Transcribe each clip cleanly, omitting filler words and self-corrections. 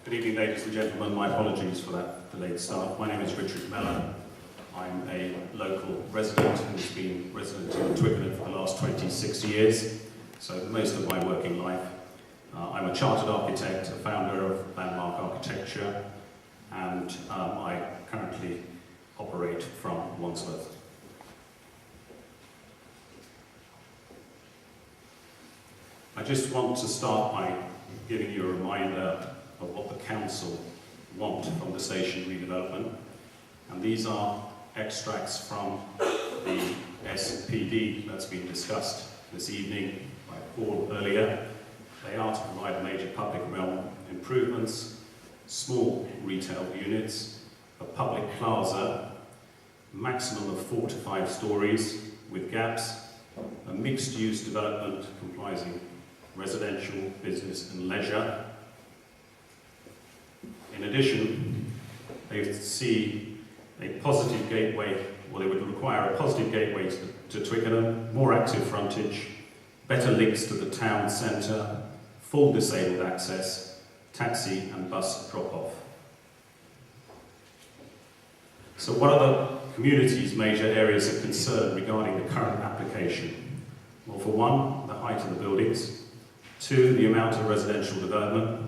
Good evening, ladies and gentlemen. My apologies for that delayed start. My name is Richard Mellor. I'm a local resident who's been resident in Twickenham for the last 26 years, so most of my working life. I'm a chartered architect, a founder of Landmark Architecture, and I currently operate from Wandsworth. I just want to start by giving you a reminder of what the council want from the station redevelopment, and these are extracts from the SPD that's been discussed this evening by Paul earlier. They are to provide major public realm improvements, small retail units, a public plaza, maximum of 4 to 5 stories with gaps, a mixed-use development comprising residential, business and leisure. In addition, they see a positive gateway, or they would require a positive gateway to Twickenham, more active frontage, better links to the town centre, full disabled access, taxi and bus drop-off. So what are the community's major areas of concern regarding the current application? Well, for one, the height of the buildings. 2, the amount of residential development.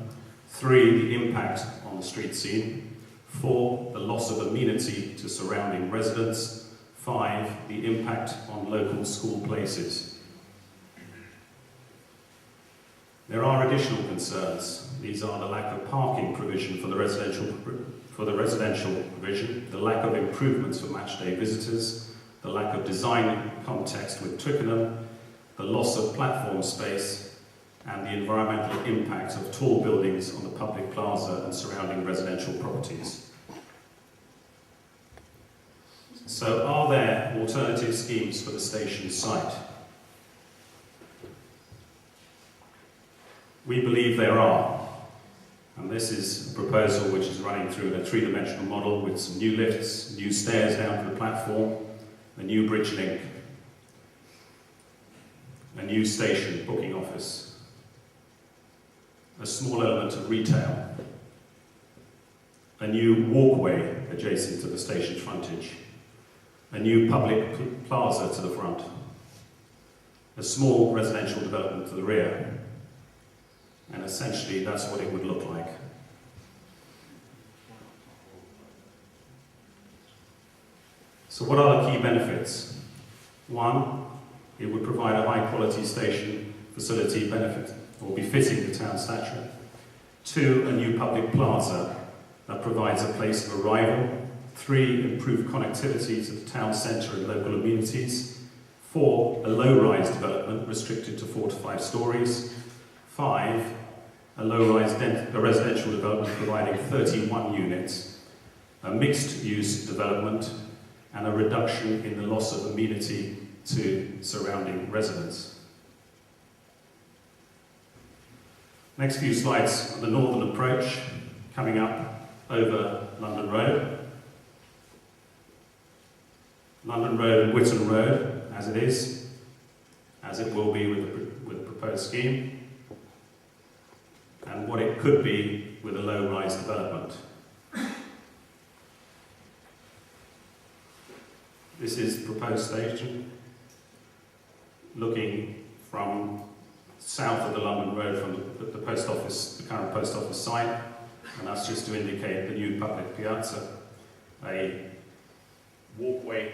3, the impact on the street scene. 4, the loss of amenity to surrounding residents. 5, the impact on local school places. There are additional concerns. These are the lack of parking provision for the residential provision, the lack of improvements for matchday visitors, the lack of design context with Twickenham, the loss of platform space, and the environmental impact of tall buildings on the public plaza and surrounding residential properties. So, are there alternative schemes for the station site? We believe there are, and this is a proposal which is running through a 3-dimensional model with some new lifts, new stairs down to the platform, a new bridge link, a new station booking office, a small element of retail, a new walkway adjacent to the station's frontage, a new public plaza to the front, a small residential development to the rear, and essentially that's what it would look like. So what are the key benefits? 1, it would provide a high-quality station facility benefit, or befitting the town stature. 2, a new public plaza that provides a place of arrival. 3, improved connectivity to the town centre and local amenities. 4, a low-rise development restricted to 4 to 5 stories. 5, a low-rise residential development providing 31 units. A mixed-use development and a reduction in the loss of amenity to surrounding residents. Next few slides are the northern approach coming up over London Road. London Road and Whitton Road, as it is, as it will be with the proposed scheme, and what it could be with a low-rise development. This is the proposed station, looking from south of the London Road from the post office, the current post office site, and that's just to indicate the new public piazza. A walkway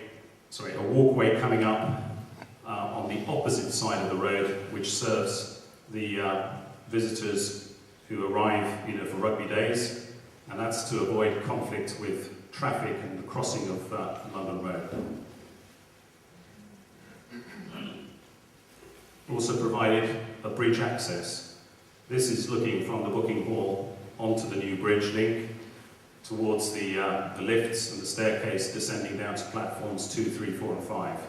coming up on the opposite side of the road, which serves the visitors who arrive, for rugby days, and that's to avoid conflict with traffic and the crossing of London Road. Also provided a bridge access. This is looking from the booking hall onto the new bridge link towards the lifts and the staircase descending down to platforms 2, 3, 4 and 5.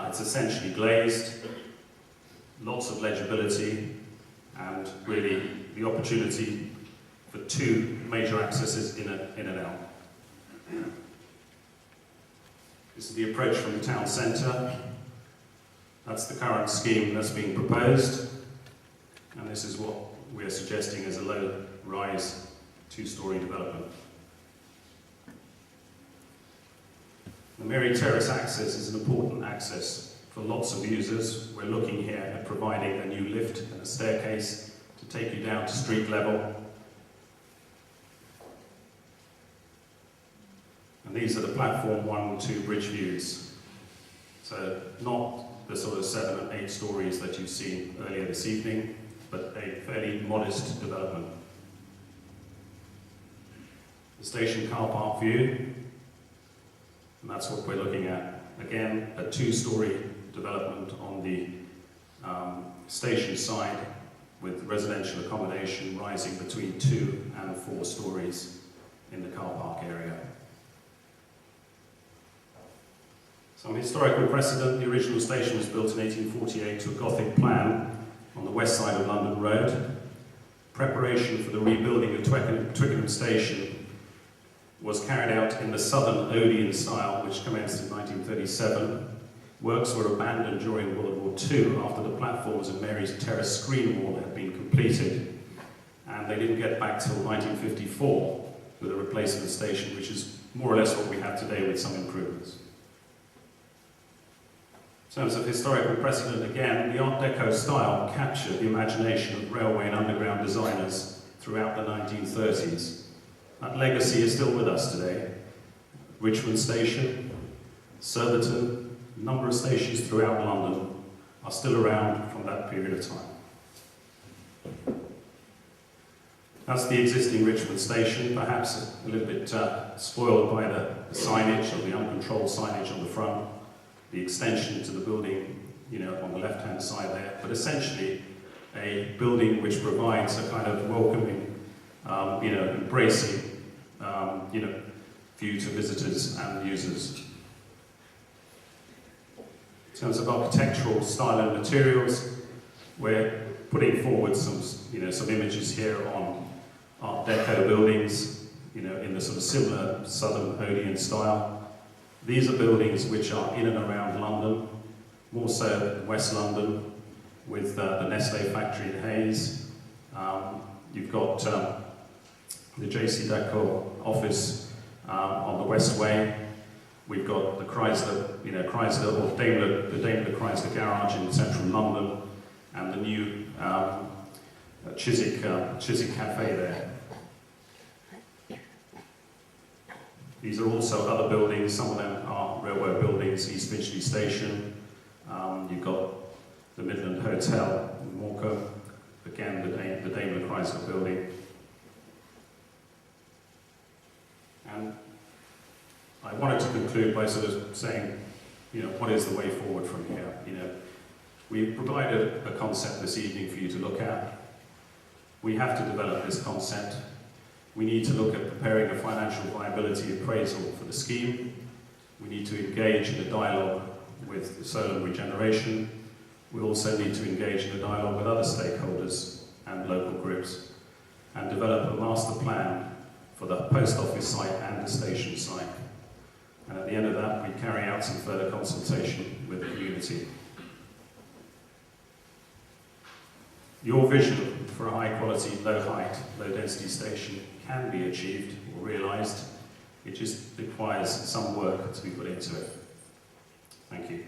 It's essentially glazed, lots of legibility, and really the opportunity for 2 major accesses in and out. This is the approach from the town centre. That's the current scheme that's being proposed, and this is what we're suggesting as a low-rise two-storey development. The Mary Terrace access is an important access for lots of users. We're looking here at providing a new lift and a staircase to take you down to street level. And these are the platform 1 and 2 bridge views. So not the sort of 7 and 8 stories that you've seen earlier this evening, but a fairly modest development. The station car park view, and that's what we're looking at. Again, a 2-storey development on the station side with residential accommodation rising between 2 and 4 stories in the car park area. Some historical precedent: the original station was built in 1848 to a Gothic plan on the west side of London Road. Preparation for the rebuilding of Twickenham station was carried out in the southern Odeon style, which commenced in 1937. Works were abandoned during World War II after the platforms of Mary's Terrace screen wall had been completed, and they didn't get back till 1954 with a replacement station, which is more or less what we have today with some improvements. In terms of historical precedent, again, the Art Deco style captured the imagination of railway and underground designers throughout the 1930s. That legacy is still with us today. Richmond Station, Surbiton, a number of stations throughout London are still around from that period of time. That's the existing Richmond Station, perhaps a little bit spoiled by the signage or the uncontrolled signage on the front, the extension to the building, on the left-hand side there, but essentially a building which provides a kind of welcoming, embracing, view to visitors and users. In terms of architectural style and materials, we're putting forward some images here on Art Deco buildings, in the sort of similar southern Odeon style. These are buildings which are in and around London, more so in West London, with the Nestle factory in Hayes. You've got the JC Deco office on the West Way. We've got the Chrysler, or the Daimler Chrysler garage in central London, and the new Chiswick Cafe there. These are also other buildings. Some of them are railway buildings. East Finchley Station. You've got the Midland Hotel in Morecambe. Again, the Daimler Chrysler building. And I wanted to conclude by sort of saying, what is the way forward from here? We've provided a concept this evening for you to look at. We have to develop this concept. We need to look at preparing a financial viability appraisal for the scheme. We need to engage in a dialogue with solar regeneration. We also need to engage in a dialogue with other stakeholders and local groups and develop a master plan for the post office site and the station site. And at the end of that, we carry out some further consultation with the community. Your vision for a high-quality, low-height, low-density station can be achieved or realised. It just requires some work to be put into it. Thank you.